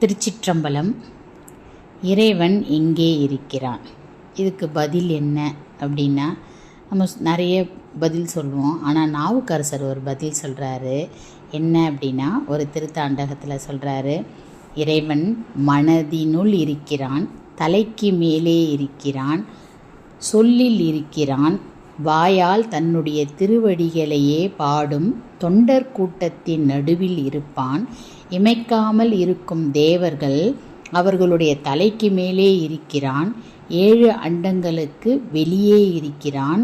திருச்சிற்றம்பலம். இறைவன் எங்கே இருக்கிறான்? இதுக்கு பதில் என்ன அப்படின்னா, நம்ம நிறைய பதில் சொல்லுவோம். ஆனால் நாவுக்கரசர் ஒரு பதில் சொல்கிறாரு. என்ன அப்படின்னா, ஒரு திருத்தாண்டகத்தில் சொல்கிறாரு, இறைவன் மனதினுள் இருக்கிறான், தலைக்கு மேலே இருக்கிறான், சொல்லில் இருக்கிறான், வாயால் தன்னுடைய திருவடிகளையே பாடும் தொண்டர் கூட்டத்தின் நடுவில் இருப்பான். இமைக்காமல் இருக்கும் தேவர்கள் அவர்களுடைய தலைக்கு மேலே இருக்கிறான். 7 அண்டங்களுக்கு வெளியே இருக்கிறான்.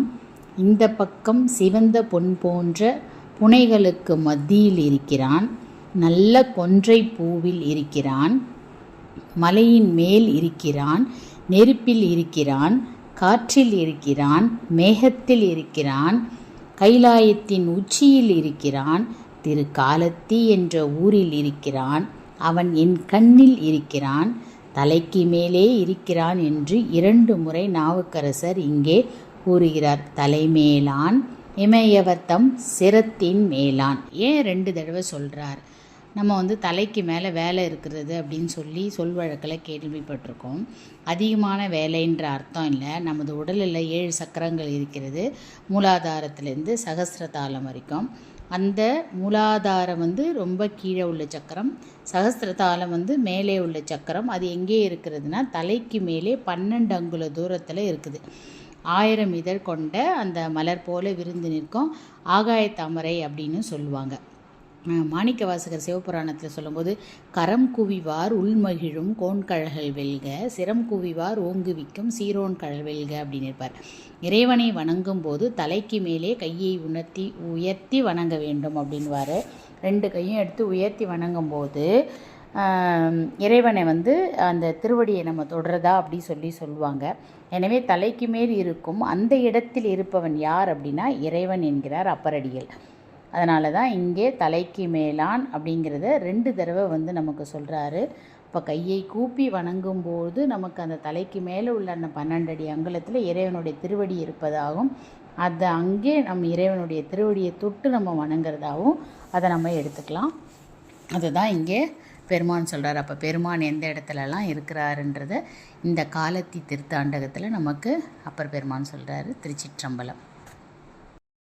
இந்த பக்கம் சிவந்த பொன் போன்ற புனைகளுக்கு மத்தியில் இருக்கிறான். நல்ல கொன்றை பூவில் இருக்கிறான். மலையின் மேல் இருக்கிறான். நெருப்பில் இருக்கிறான். காற்றில் இருக்கிறான். மேகத்தில் இருக்கிறான். கைலாயத்தின் உச்சியில் இருக்கிறான். திருக்காலத்தி என்ற ஊரில் இருக்கிறான். அவன் என் கண்ணில் இருக்கிறான். தலைக்கு மேலே இருக்கிறான் என்று 2 முறை நாவுக்கரசர் இங்கே கூறுகிறார். தலைமேலான் இமயவத்தம் சிரத்தின் மேலான். ஏன் 2 தடவை சொல்கிறார்? நம்ம தலைக்கு மேலே வேலை இருக்கிறது அப்படின்னு சொல்லி சொல்வழக்கில் கேள்விப்பட்டிருக்கோம். அதிகமான வேலைன்ற அர்த்தம் இல்லை. நமது உடலில் 7 சக்கரங்கள் இருக்கிறது. மூலாதாரத்திலேருந்து சகஸ்ரதாலம் வரைக்கும். அந்த மூலாதாரம் ரொம்ப கீழே உள்ள சக்கரம், சகஸ்ரதாலம் மேலே உள்ள சக்கரம். அது எங்கே இருக்கிறதுனா தலைக்கு மேலே 12 அங்குல தூரத்தில் இருக்குது. 1000 இதழ் கொண்ட அந்த மலர் போல விருந்து நிற்கும் ஆகாய தாமரை அப்படின்னு சொல்லுவாங்க. மாணிக்க வாசகர் சிவபுராணத்தில் சொல்லும்போது, கரம் குவிவார் உள்மகிழும் கோண்கழல்கள் வெல்க, சிரம் குவிவார் ஓங்குவிக்கும் சீரோன் கழல் வெல்க அப்படின்னு இருப்பார். இறைவனை வணங்கும் போது தலைக்கு மேலே கையை உயர்த்தி வணங்க வேண்டும் அப்படின்வார். 2 கையும் எடுத்து உயர்த்தி வணங்கும் போது இறைவனை அந்த திருவடியை நம்ம தொடுறதா அப்படி சொல்லுவாங்க. எனவே தலைக்கு மேல் இருக்கும் அந்த இடத்தில் இருப்பவன் யார் அப்படின்னா இறைவன் என்கிறார் அப்பரடிகள். அதனால தான் இங்கே தலைக்கு மேலான் அப்படிங்கிறத 2 தடவை நமக்கு சொல்கிறாரு. இப்போ கையை கூப்பி வணங்கும்போது நமக்கு அந்த தலைக்கு மேலே உள்ள அந்த 12 அடி அங்குலத்தில் இறைவனுடைய திருவடி இருப்பதாகவும், அதை அங்கே நம்ம இறைவனுடைய திருவடியை தொட்டு நம்ம வணங்குறதாகவும் அதை நம்ம எடுத்துக்கலாம். அதுதான் இங்கே பெருமான் சொல்கிறார். அப்போ பெருமான் எந்த இடத்துலலாம் இருக்கிறாருன்றதை இந்த காலத்தி திருத்தாண்டகத்தில் நமக்கு அப்பர் பெருமான் சொல்கிறாரு. திருச்சிற்றம்பலம்.